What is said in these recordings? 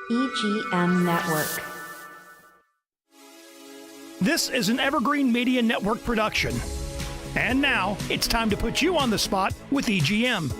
EGM Network. This is an Evergreen Media Network production. And now, it's time to put you on the spot with EGM.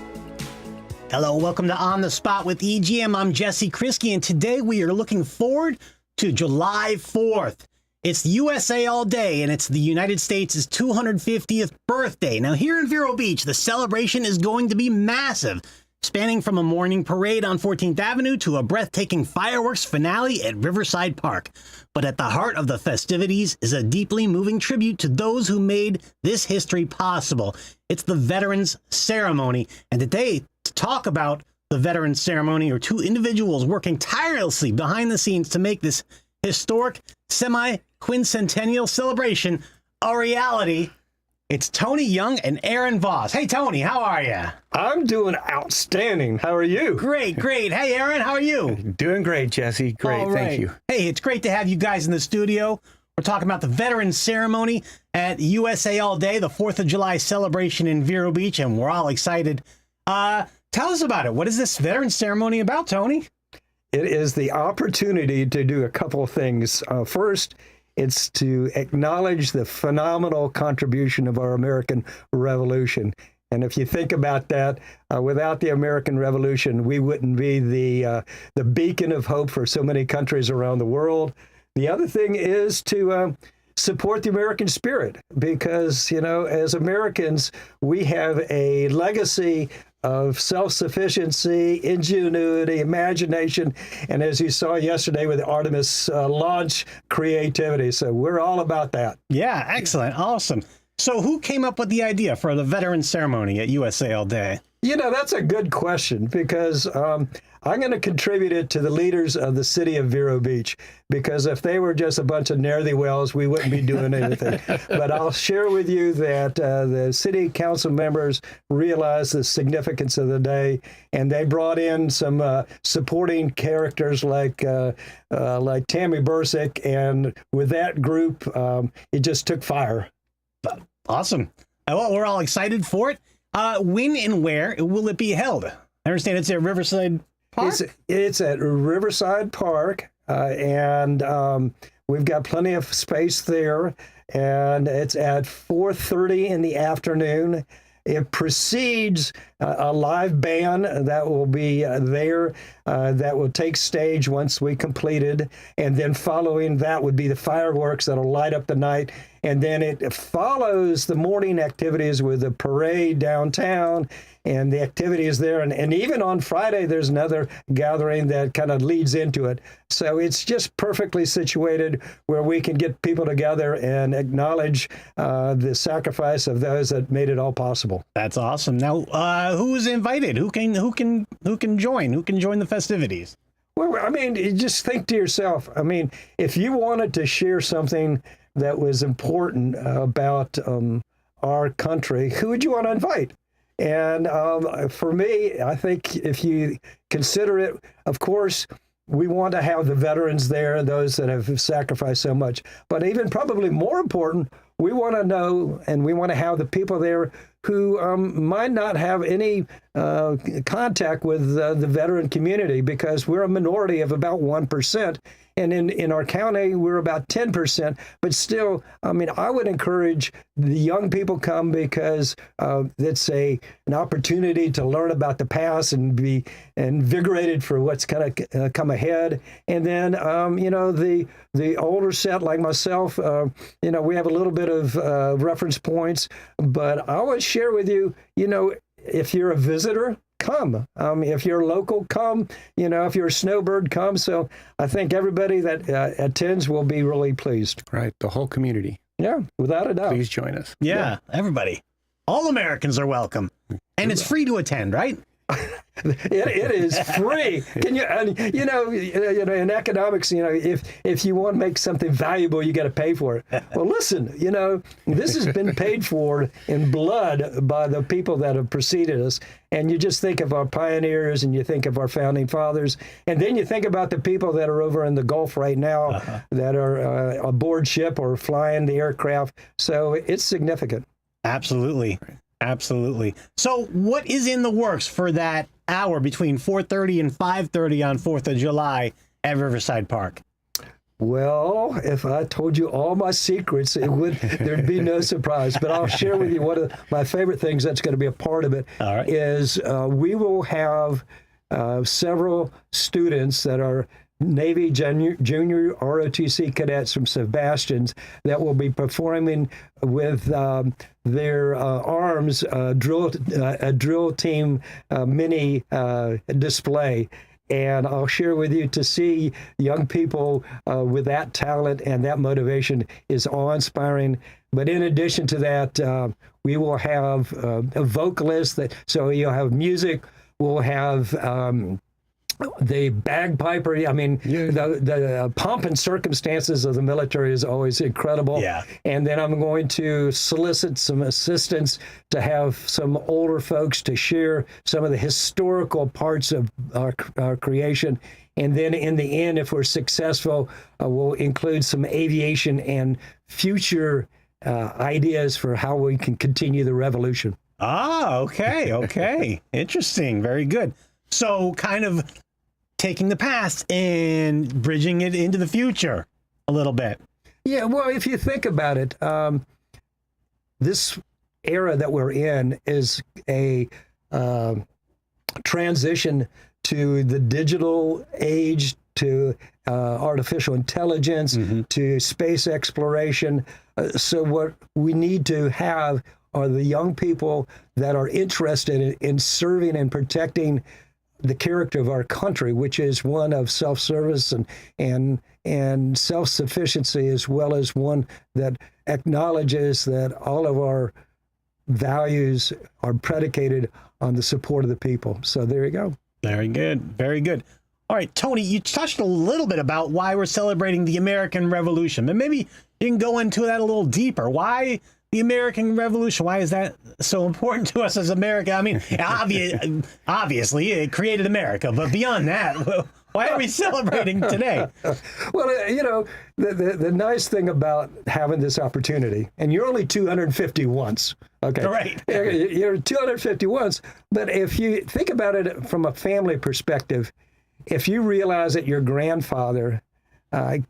Hello, welcome to On the Spot with EGM. I'm Jesse Krisky, and today we are looking forward to July 4th. It's USA All Day, and it's the United States' 250th birthday. Now, here in Vero Beach, the celebration is going to be massive, spanning from a morning parade on 14th Avenue to a breathtaking fireworks finale at Riverside Park. But at the heart of the festivities is a deeply moving tribute to those who made this history possible. It's the Veterans Ceremony, and today, to talk about the Veterans Ceremony, are two individuals working tirelessly behind the scenes to make this historic semi-quincentennial celebration a reality. It's Tony Young and Aaron Voss. Hey, Tony, how are you? I'm doing outstanding. How are you? Great, great. Hey, Aaron, how are you? Doing great, Jesse. Great, All right. Thank you. Hey, it's great to have you guys in the studio. We're talking about the Veterans Ceremony at USA All Day, the 4th of July celebration in Vero Beach, and we're all excited. Tell us about it. What is this Veterans Ceremony about, Tony? It is the opportunity to do a couple of things. First, it's to acknowledge the phenomenal contribution of our American Revolution. And if you think about that, without the American Revolution, we wouldn't be the beacon of hope for so many countries around the world. The other thing is to support the American spirit, because, you know, as Americans, we have a legacy of self-sufficiency, ingenuity, imagination, and as you saw yesterday with the Artemis launch, creativity. So we're all about that. Yeah, excellent. Awesome. So who came up with the idea for the Veterans Ceremony at USA All Day? You know, that's a good question, because I'm going to contribute it to the leaders of the city of Vero Beach, because if they were just a bunch of ne'er-do-wells, we wouldn't be doing anything. But I'll share with you that the city council members realized the significance of the day, and they brought in some supporting characters like Tammy Bursick, and with that group, it just took fire. Awesome. Well, we're all excited for it. When and where will it be held? I understand it's at Riverside Park? It's at Riverside Park, and we've got plenty of space there, and it's at 4:30 in the afternoon. It precedes a live band that will be there, that will take stage once we completed, and then following that would be the fireworks that'll light up the night, and then it follows the morning activities with a parade downtown, and the activities there, and even on Friday there's another gathering that kind of leads into it. So it's just perfectly situated where we can get people together and acknowledge the sacrifice of those that made it all possible. That's awesome. Now, who's invited? Who can join? Who can join the festivities? Well, I mean, you just think to yourself, I mean, if you wanted to share something that was important about our country, who would you want to invite? And for me, I think if you consider it, of course, we want to have the veterans there, those that have sacrificed so much. But even probably more important, we want to know, and we want to have the people there who might not have any contact with the veteran community, because we're a minority of about 1%. And in our county, we're about 10%. But still, I mean, I would encourage the young people come, because it's an opportunity to learn about the past and be invigorated for what's going to come ahead. And then, you know, the older set like myself, you know, we have a little bit of reference points. But I always share with you, you know, if you're a visitor, come. If you're local, come. You know, if you're a snowbird, come. So I think everybody that attends will be really pleased. Right. The whole community. Yeah, without a doubt. Please join us. Yeah, everybody. All Americans are welcome. And it's free to attend, right? It is free. Can you? You know, in economics, you know, if you want to make something valuable, you got to pay for it. Well, listen, you know, this has been paid for in blood by the people that have preceded us. And you just think of our pioneers, and you think of our founding fathers, and then you think about the people that are over in the Gulf right now, that are aboard ship or flying the aircraft. So it's significant. Absolutely. Absolutely. So what is in the works for that hour between 4:30 and 5:30 on 4th of July at Riverside Park? Well, if I told you all my secrets, there'd be no surprise. But I'll share with you one of my favorite things that's going to be a part of it. All right. Is we will have several students that are Navy junior ROTC cadets from Sebastian's that will be performing with their arms a drill team mini display. And I'll share with you, to see young people with that talent and that motivation is awe-inspiring. But in addition to that, we will have a vocalist. So you'll have music. We'll have the bagpiper. I mean, the pomp and circumstances of the military is always incredible. Yeah. And then I'm going to solicit some assistance to have some older folks to share some of the historical parts of our creation. And then in the end, if we're successful, we'll include some aviation and future ideas for how we can continue the revolution. Ah, okay. Interesting. Very good. So kind of taking the past and bridging it into the future a little bit. Yeah, well, if you think about it, this era that we're in is a transition to the digital age, to artificial intelligence, to space exploration. So what we need to have are the young people that are interested in serving and protecting the character of our country, which is one of self-service and self-sufficiency, as well as one that acknowledges that all of our values are predicated on the support of the people. So there you go. Very good. Very good. All right, Tony, you touched a little bit about why we're celebrating the American Revolution, but maybe you can go into that a little deeper. Why the American Revolution? Why is that so important to us as America? I mean, obviously it created America, but beyond that, why are we celebrating today? Well, you know, the nice thing about having this opportunity, and you're only 250 once, okay? Right. You're 250 once, but if you think about it from a family perspective, if you realize that your grandfather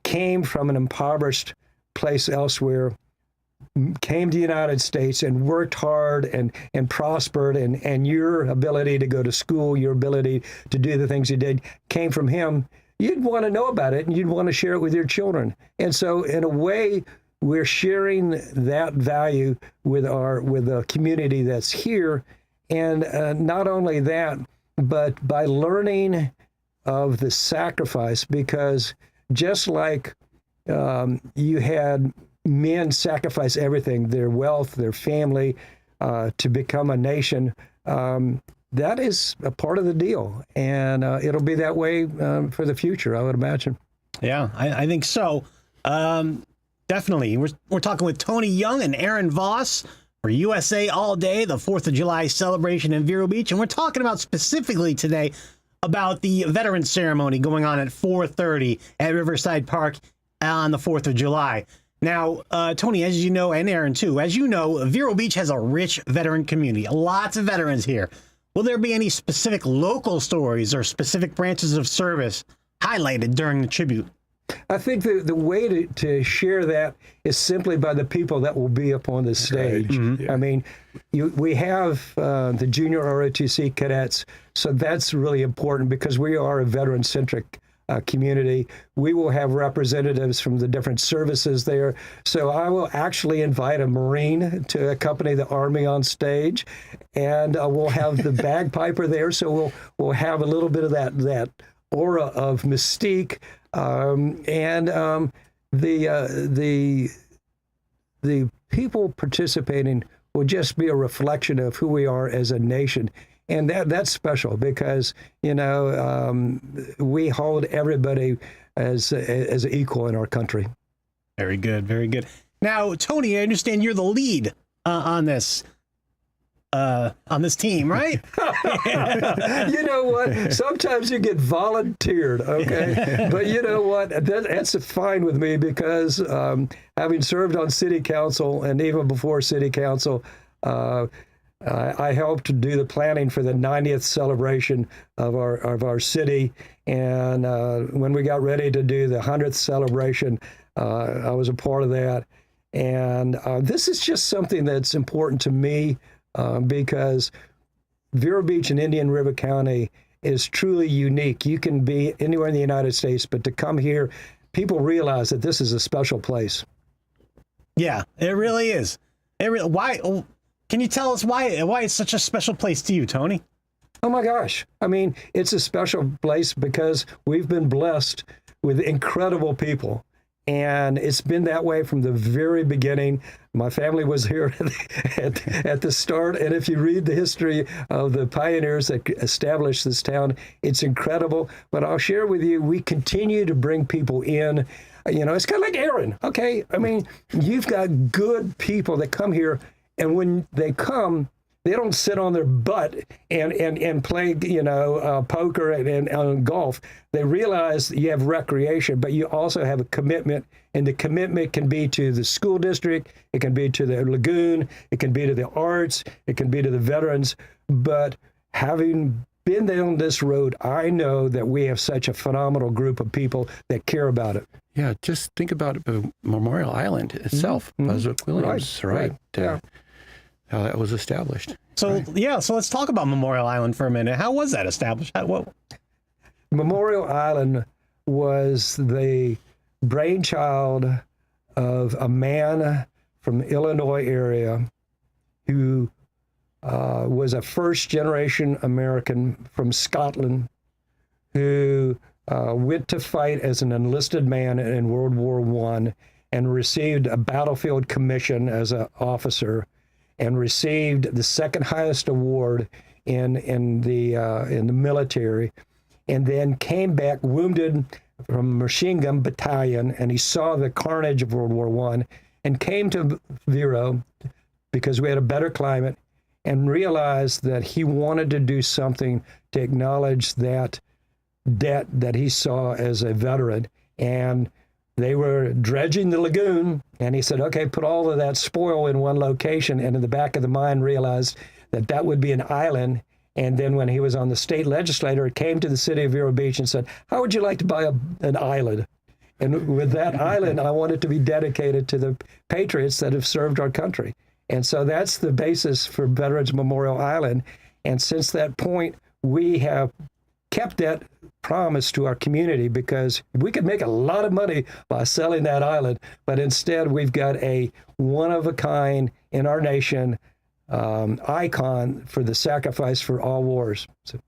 came from an impoverished place elsewhere, came to the United States and worked hard and prospered, and your ability to go to school, your ability to do the things you did came from him, you'd want to know about it and you'd want to share it with your children. And so in a way, we're sharing that value with the community that's here. And not only that, but by learning of the sacrifice, because just like you had men sacrifice everything, their wealth, their family, to become a nation, that is a part of the deal. And it'll be that way for the future, I would imagine. Yeah, I think so. Definitely. We're talking with Tony Young and Aaron Voss for USA All Day, the 4th of July celebration in Vero Beach. And we're talking about specifically today about the Veterans Ceremony going on at 4:30 at Riverside Park on the 4th of July. Now, Tony, as you know, and Aaron too, as you know, Vero Beach has a rich veteran community, lots of veterans here. Will there be any specific local stories or specific branches of service highlighted during the tribute? I think the way to share that is simply by the people that will be up on the stage. Mm-hmm. I mean, we have the junior ROTC cadets, so that's really important because we are a veteran-centric community. We will have representatives from the different services there. So I will actually invite a Marine to accompany the Army on stage, and we'll have the bagpiper there. So we'll have a little bit of that aura of mystique, and the people participating will just be a reflection of who we are as a nation. And that's special because, you know, we hold everybody as equal in our country. Very good. Very good. Now, Tony, I understand you're the lead on this team, right? You know what? Sometimes you get volunteered, okay? But you know what? That's fine with me because having served on city council and even before city council, I helped to do the planning for the 90th celebration of our city, and when we got ready to do the 100th celebration, I was a part of that. And this is just something that's important to me because Vero Beach in Indian River County is truly unique. You can be anywhere in the United States, but to come here, people realize that this is a special place. Yeah, it really is. Why? Can you tell us why it's such a special place to you, Tony? Oh my gosh. I mean, it's a special place because we've been blessed with incredible people. And it's been that way from the very beginning. My family was here at the start. And if you read the history of the pioneers that established this town, it's incredible. But I'll share with you, we continue to bring people in. You know, it's kind of like Aaron, okay? I mean, you've got good people that come here, and when they come, they don't sit on their butt and play, poker and golf. They realize that you have recreation, but you also have a commitment, and the commitment can be to the school district, it can be to the lagoon, it can be to the arts, it can be to the veterans. But having been down this road, I know that we have such a phenomenal group of people that care about it. Yeah, just think about Memorial Island itself, Buzzwick Williams, right? Yeah. How that was established. So so let's talk about Memorial Island for a minute. How was that established? Memorial Island was the brainchild of a man from the Illinois area who was a first-generation American from Scotland who went to fight as an enlisted man in World War I and received a battlefield commission as an officer, and received the second highest award in the military, and then came back wounded from a machine gun battalion, and he saw the carnage of World War I, and came to Vero because we had a better climate, and realized that he wanted to do something to acknowledge that debt that he saw as a veteran. And they were dredging the lagoon, and he said, okay, put all of that spoil in one location, and in the back of the mind realized that that would be an island. And then when he was on the state legislature, it came to the city of Vero Beach and said, how would you like to buy an island? And with that island, I want it to be dedicated to the patriots that have served our country. And so that's the basis for Veterans Memorial Island. And since that point, we have kept that promise to our community, because we could make a lot of money by selling that island, but instead we've got a one-of-a-kind in our nation icon for the sacrifice for all wars. So,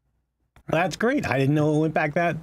That's great. I didn't know it went back that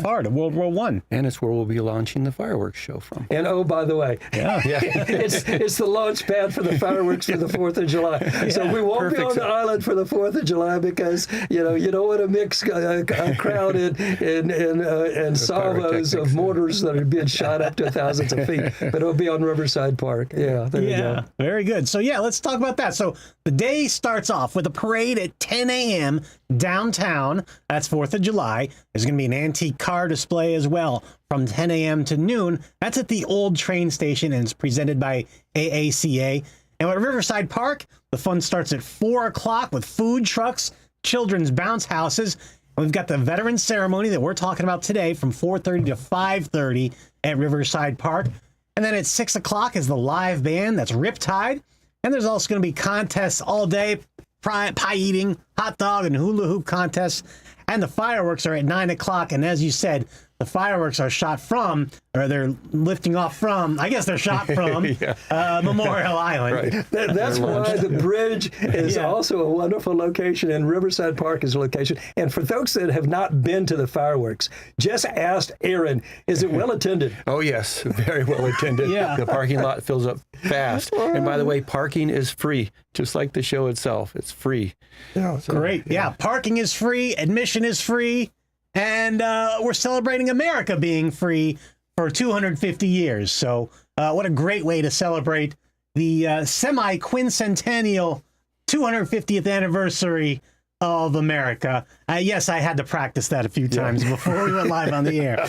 far to World War I. And it's where we'll be launching the fireworks show from. and oh, by the way, it's the launch pad for the fireworks for the 4th of July. So we won't be on the island for the 4th of July because, you don't want to mix a crowd and salvos of mortars that are being shot up to thousands of feet. But it'll be on Riverside Park. Yeah, there you go. Very good. So let's talk about that. So the day starts off with a parade at 10 a.m. downtown. That's 4th of July. There's going to be an antique car display as well from 10 a.m. to noon. That's at the old train station, and it's presented by AACA. And at Riverside Park, the fun starts at 4 o'clock with food trucks, children's bounce houses. And we've got the veteran ceremony that we're talking about today from 4:30 to 5:30 at Riverside Park. And then at 6 o'clock is the live band. That's Riptide. And there's also going to be contests all day, pie eating, hot dog, and hula hoop contests. And the fireworks are at 9 o'clock. And as you said, the fireworks are shot from, or they're lifting off from, I guess they're shot from Memorial Island. Right. That's why the bridge is also a wonderful location, and Riverside Park is a location. And for folks that have not been to the fireworks, just asked Aaron, is it well attended? Oh, yes. Very well attended. The parking lot fills up fast. And by the way, parking is free, just like the show itself. It's free. Yeah, So, Great. Yeah, parking is free, admission is free, and we're celebrating America being free for 250 years. So what a great way to celebrate the semi-quincentennial 250th anniversary of America. Yes, I had to practice that a few times before we went live on the air.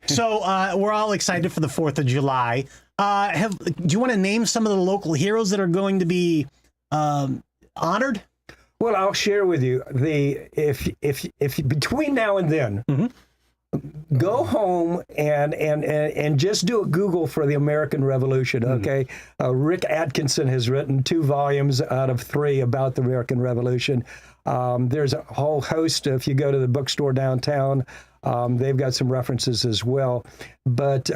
So we're all excited for the 4th of July. Do you want to name some of the local heroes that are going to be honored? Well, I'll share with you if between now and then, go home and just do a Google for the American Revolution. Okay, Rick Atkinson has written 2 volumes out of 3 about the American Revolution. There's a whole host. If you go to the bookstore downtown, they've got some references as well. But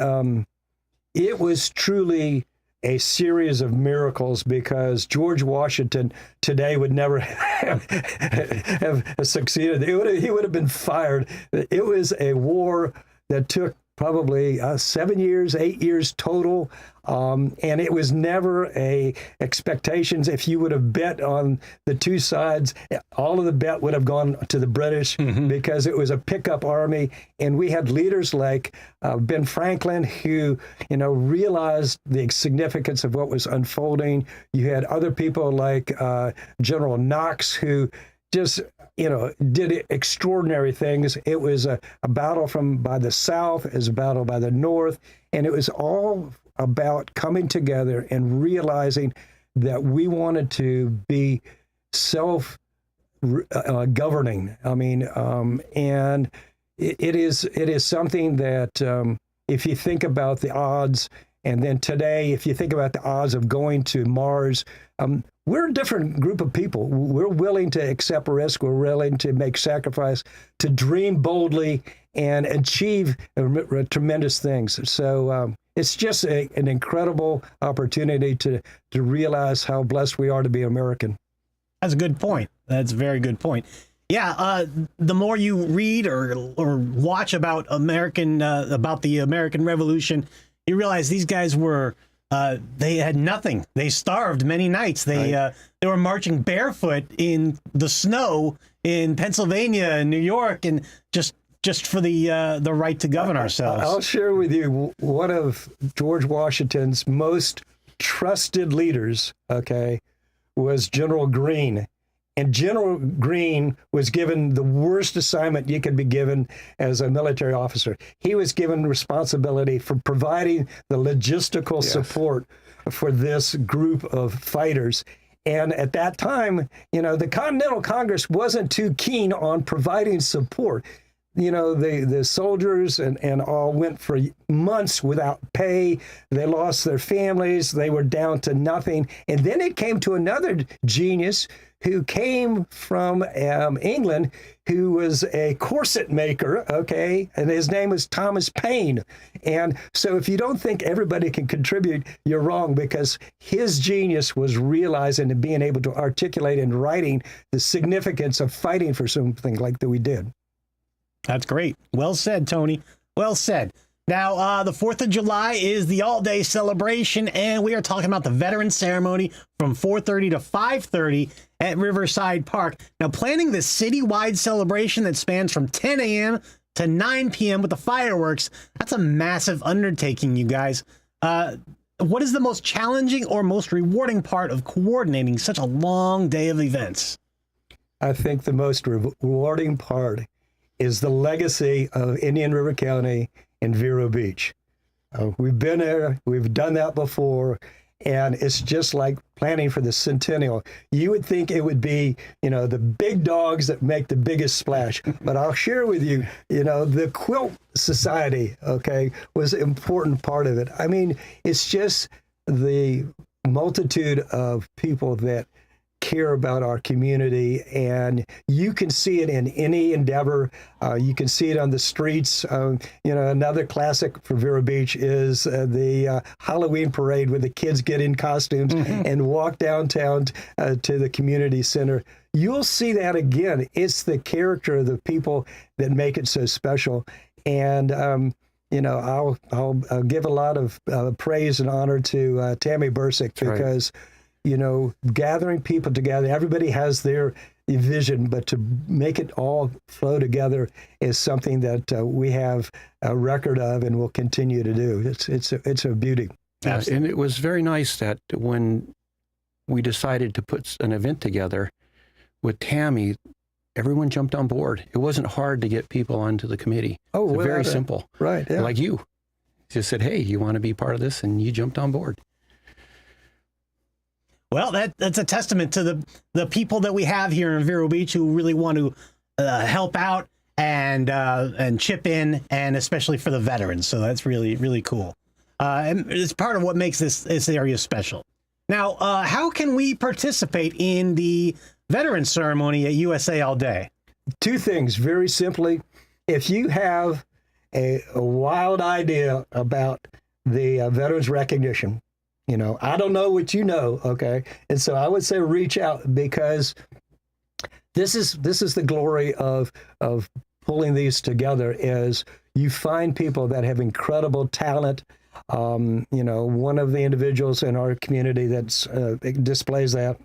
it was truly a series of miracles, because George Washington today would never have succeeded. He would have been fired. It was a war that took probably 7 years, 8 years total. And it was never a expectations. If you would have bet on the 2 sides, all of the bet would have gone to the British, because it was a pickup army. And we had leaders like Ben Franklin, who, realized the significance of what was unfolding. You had other people like General Knox, who just did extraordinary things. It was a battle by the South, it was a battle by the North, and it was all about coming together and realizing that we wanted to be self-governing. And it is something that if you think about the odds, and then today, if you think about the odds of going to Mars, we're a different group of people. We're willing to accept risk. We're willing to make sacrifice, to dream boldly and achieve tremendous things. So it's just an incredible opportunity to realize how blessed we are to be American. That's a good point. That's a very good point. Yeah, the more you read or watch about the American Revolution, you realize these guys were they had nothing. They starved many nights. They were marching barefoot in the snow in Pennsylvania and New York, and just for the right to govern ourselves. I'll share with you one of George Washington's most trusted leaders. Okay, was General Greene. And General Greene was given the worst assignment you could be given as a military officer. He was given responsibility for providing the logistical support for this group of fighters. And at that time, the Continental Congress wasn't too keen on providing support. The soldiers and all went for months without pay. They lost their families. They were down to nothing. And then it came to another genius who came from England, who was a corset maker, okay? And his name was Thomas Paine. And so if you don't think everybody can contribute, you're wrong, because his genius was realizing and being able to articulate in writing the significance of fighting for something like that we did. That's great. Well said, Tony. Well said. Now, the 4th of July is the all-day celebration, and we are talking about the Veterans Ceremony from 4:30 to 5:30 at Riverside Park. Now, planning this citywide celebration that spans from 10 a.m. to 9 p.m. with the fireworks, that's a massive undertaking, you guys. What is the most challenging or most rewarding part of coordinating such a long day of events? I think the most rewarding part is the legacy of Indian River County and Vero Beach. We've been there, we've done that before, and it's just like planning for the centennial. You would think it would be, the big dogs that make the biggest splash, but I'll share with you, the Quilt Society, okay, was an important part of it. I mean, it's just the multitude of people that care about our community, and you can see it in any endeavor. You can see it on the streets. Another classic for Vero Beach is the Halloween parade, where the kids get in costumes and walk downtown to the community center. You'll see that again. It's the character of the people that make it so special. And I'll give a lot of praise and honor to Tammy Bursick, because gathering people together, everybody has their vision, but to make it all flow together is something that we have a record of and will continue to do. It's a beauty. Yes, and it was very nice that when we decided to put an event together with Tammy, everyone jumped on board. It wasn't hard to get people onto the committee. Oh, it's very simple. Right, yeah. Like you. Just said, hey, you want to be part of this? And you jumped on board. Well, that's a testament to the people that we have here in Vero Beach who really want to help out and chip in, and especially for the veterans. So that's really, really cool. And it's part of what makes this area special. Now, how can we participate in the Veterans Ceremony at USA All Day? Two things, very simply. If you have a wild idea about the veterans recognition, I don't know what you know, okay? And so I would say reach out, because this is the glory of pulling these together, is you find people that have incredible talent. One of the individuals in our community that displays that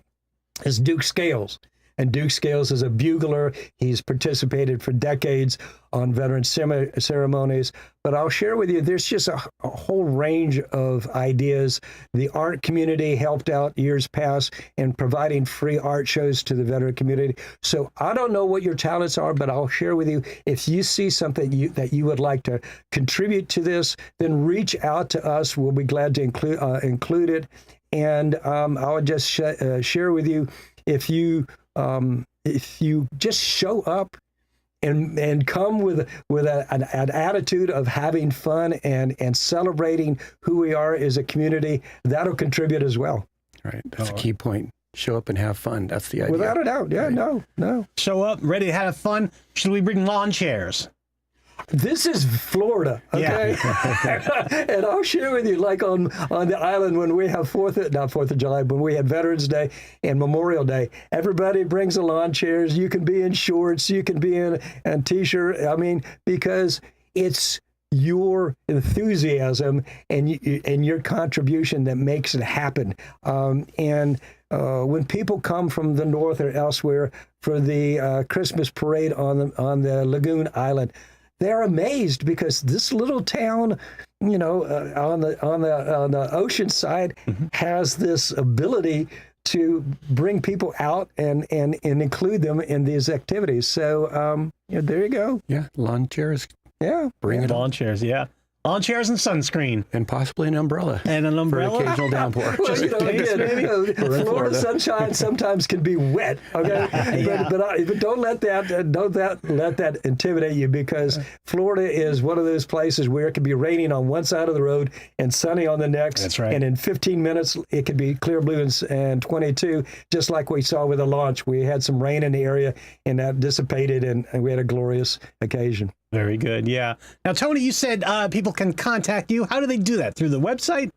is Duke Scales. And Duke Scales is a bugler. He's participated for decades on veteran ceremonies. But I'll share with you, there's just a whole range of ideas. The art community helped out years past in providing free art shows to the veteran community. So I don't know what your talents are, but I'll share with you, if you see something that you would like to contribute to this, then reach out to us. We'll be glad to include it. And I would just share with you, if you just show up and come with an attitude of having fun and celebrating who we are as a community, that'll contribute as well. Right. That's a key point. Show up and have fun. That's the idea. Without a doubt. Yeah, right. No. Show up, ready to have fun. Should we bring lawn chairs? This is Florida, okay? Yeah. And I'll share with you, like on the island, when we have not 4th of July, when we had Veterans Day and Memorial Day, everybody brings a lawn chairs. You can be in shorts, you can be in a T-shirt. I mean, because it's your enthusiasm and your contribution that makes it happen. When people come from the north or elsewhere for the Christmas parade on the Lagoon Island, they're amazed, because this little town, on the ocean side, has this ability to bring people out and include them in these activities. So there you go. Yeah, lawn chairs. Yeah, bring it on. Lawn chairs. Yeah. Lawn chairs and sunscreen. And possibly an umbrella. And an umbrella. For occasional downpour. Well, again, Florida sunshine sometimes can be wet, okay? Yeah. But don't let that intimidate you, because Florida is one of those places where it can be raining on one side of the road and sunny on the next. That's right. And in 15 minutes, it could be clear blue and 22, just like we saw with the launch. We had some rain in the area, and that dissipated, and we had a glorious occasion. Very good. Yeah. Now, Tony, you said people can contact you. How do they do that? Through the website?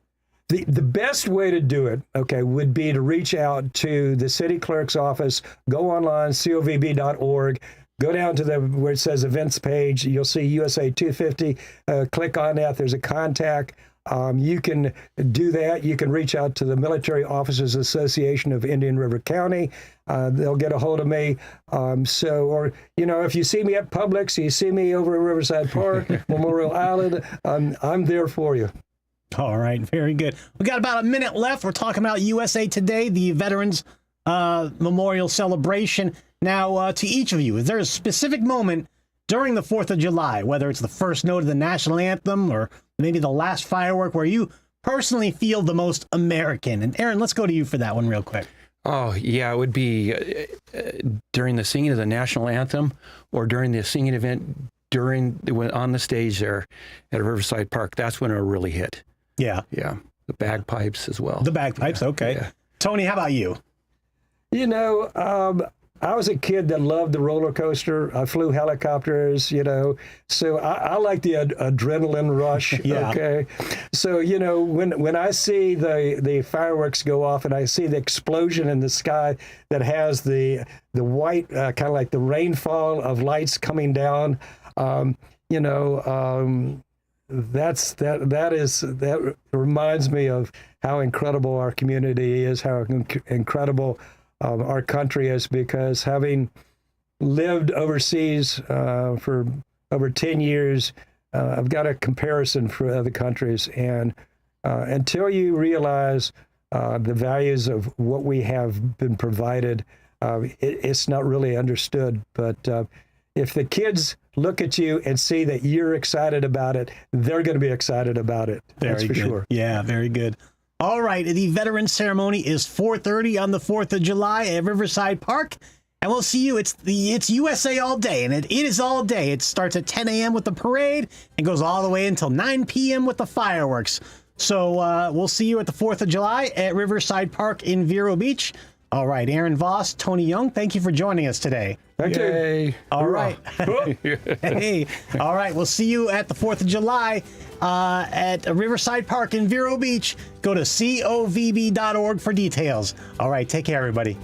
The best way to do it, okay, would be to reach out to the city clerk's office. Go online, covb.org. Go down to where it says events page. You'll see USA 250. Click on that. There's a contact. You can do that. You can reach out to the Military Officers Association of Indian River County. They'll get a hold of me. If you see me at Publix, you see me over at Riverside Park, Memorial Island, I'm there for you. All right. Very good. We got about a minute left. We're talking about USA Today, the Veterans Memorial Celebration. Now, to each of you, is there a specific moment during the 4th of July, whether it's the first note of the national anthem or maybe the last firework, where you personally feel the most American? And Aaron, let's go to you for that one real quick. Oh, yeah, it would be during the singing of the national anthem, or during the singing event on the stage there at Riverside Park. That's when it really hit. Yeah. Yeah. The bagpipes as well. The bagpipes, okay. Yeah. Tony, how about you? I was a kid that loved the roller coaster. I flew helicopters, so I like the adrenaline rush. Yeah. Okay. So, when I see the fireworks go off and I see the explosion in the sky that has the white, kind of like the rainfall of lights coming down, that reminds me of how incredible our community is, how incredible our country is, because having lived overseas for over 10 years, I've got a comparison for other countries. And until you realize the values of what we have been provided, it's not really understood. But if the kids look at you and see that you're excited about it, they're going to be excited about it. That's for sure. Yeah, very good. All right, the veteran ceremony is 4:30 on the 4th of July at Riverside Park. And we'll see you. It's USA all day, and it is all day. It starts at 10 a.m. with the parade and goes all the way until 9 p.m. with the fireworks. So we'll see you at the 4th of July at Riverside Park in Vero Beach. All right, Aaron Voss, Tony Young, thank you for joining us today. Thank you. All right. Hey, all right, we'll see you at the 4th of July at Riverside Park in Vero Beach. Go to covb.org for details. All right, take care, everybody.